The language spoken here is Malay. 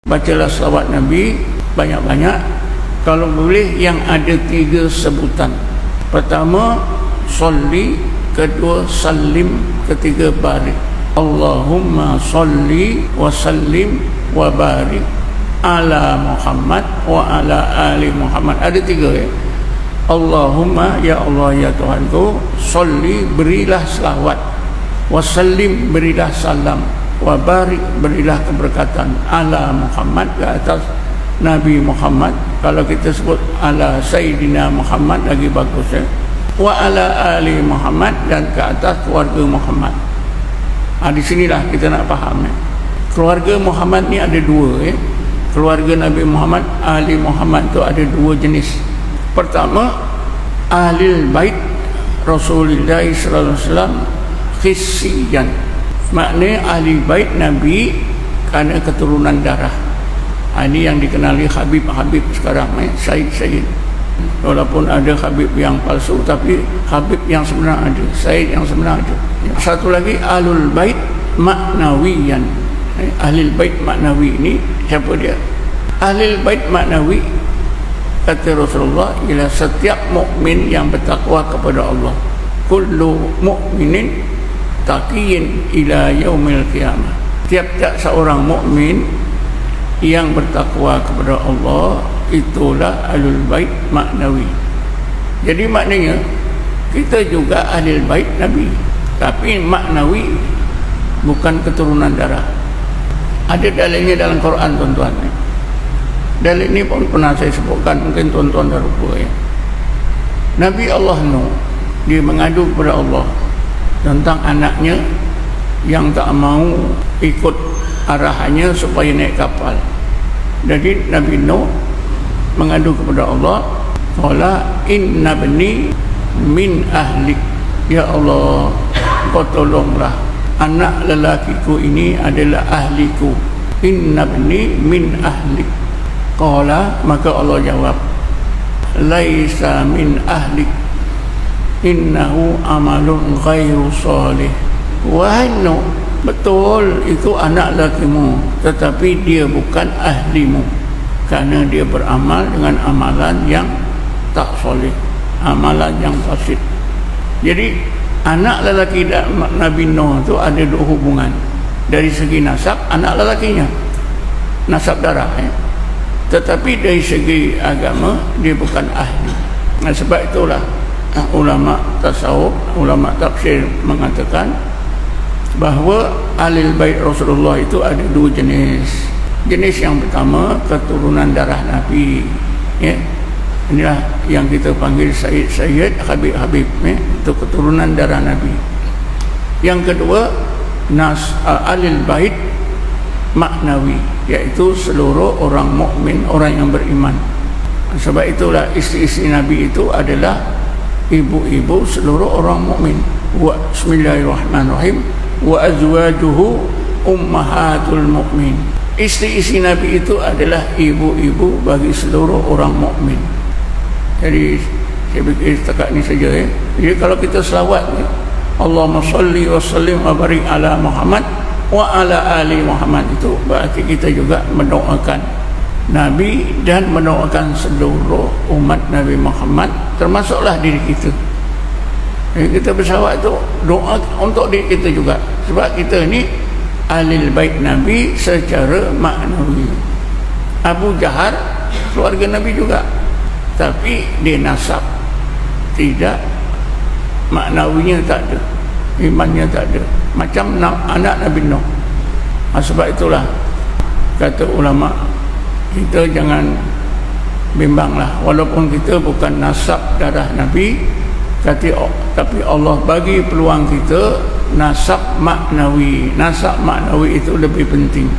Bacalah selawat Nabi banyak-banyak. Kalau boleh yang ada 3 sebutan. Pertama, salli. Kedua, sallim. Ketiga, barik. Allahumma salli wa sallim wa barik ala Muhammad wa ala ali Muhammad. Ada 3 ya. Allahumma, ya Allah ya Tuhanku, salli, berilah selawat, wa sallim, berilah salam, wa barik, berilah keberkatan ala Muhammad, ke atas Nabi Muhammad. Kalau kita sebut ala Sayyidina Muhammad lagi bagus ya. Wa ala ali Muhammad, dan ke atas keluarga Muhammad. Di sinilah kita nak faham ya. Keluarga Muhammad ni ada 2 ya. Keluarga Nabi Muhammad, ahli Muhammad tu ada 2 jenis. Pertama, ahli bait Rasulullah sallallahu alaihi wasallam khissiyan. Maknanya ahli bait Nabi kerana keturunan darah. Ini yang dikenali Habib-Habib sekarang Syed-Syed. Walaupun ada Habib yang palsu, tapi Habib yang sebenar ada, Syed yang sebenar ada. Satu lagi, ahlul bait maknawiyan. Ahlul bait maknawi ini siapa dia? Ahlul bait maknawi, kata Rasulullah, ialah setiap mukmin yang bertakwa kepada Allah. Kullu mukminin taqiyin ila yaumil qiyamah. Tiap-tiap seorang mukmin yang bertakwa kepada Allah, itulah ahlul bait maknawi. Jadi maknanya kita juga ahlul bait Nabi, tapi maknawi, bukan keturunan darah. Ada dalilnya dalam Quran, tuan-tuan. Dalil ini pun pernah saya sebutkan, mungkin tuan-tuan dah lupa ya. Nabi Allah Nuh, dia mengadu kepada Allah tentang anaknya yang tak mau ikut arahannya supaya naik kapal. Jadi Nabi Nuh mengadu kepada Allah, qala inna bani min ahlik, ya Allah, kau tolonglah anak lelakiku ini adalah ahliku. Inna bani min ahlik. Qala, maka Allah jawab, laisa min ahlik, innahu amalun ghairu salih. Wahai Nuh, betul itu anak lakimu, tetapi dia bukan ahlimu, kerana dia beramal dengan amalan yang tak soleh, amalan yang fasid. Jadi anak lelaki Nabi Nuh itu ada 2 hubungan. Dari segi nasab, anak lelakinya, nasab darah ya. Tetapi dari segi agama, dia bukan ahli. Sebab itulah ulama tasawuf, ulama tafsir mengatakan bahawa ahlul bait Rasulullah itu ada 2 jenis. Jenis yang pertama, keturunan darah Nabi ya. Inilah yang kita panggil Sayyid, Habib-Habib ya. Itu keturunan darah Nabi. Yang kedua, ahlul bait maknawi, iaitu seluruh orang mukmin, orang yang beriman. Sebab itulah isteri-isteri Nabi itu adalah ibu-ibu seluruh orang mukmin. Wa bismillahirrahmanirrahim, wa azwajuhu ummahatul mukmin. Isteri-isteri Nabi itu adalah ibu-ibu bagi seluruh orang mukmin. Jadi saya fikir setakat ni saja ya. Jadi kalau kita selawat ya, Allahumma salli wa sallim wa barik ala Muhammad wa ala ali Muhammad, itu berarti kita juga mendoakan Nabi dan mendoakan seluruh umat Nabi Muhammad, termasuklah diri kita. Jadi kita berselawat tu doa untuk diri kita juga, sebab kita ni ahlul bait Nabi secara maknawi. Abu Jahal keluarga Nabi juga, tapi dia nasab tidak, maknawinya tak ada, imannya tak ada, macam anak Nabi Nuh. Sebab itulah kata ulama, kita jangan bimbanglah, walaupun kita bukan nasab darah Nabi, tapi Allah bagi peluang kita nasab maknawi. Nasab maknawi itu lebih penting.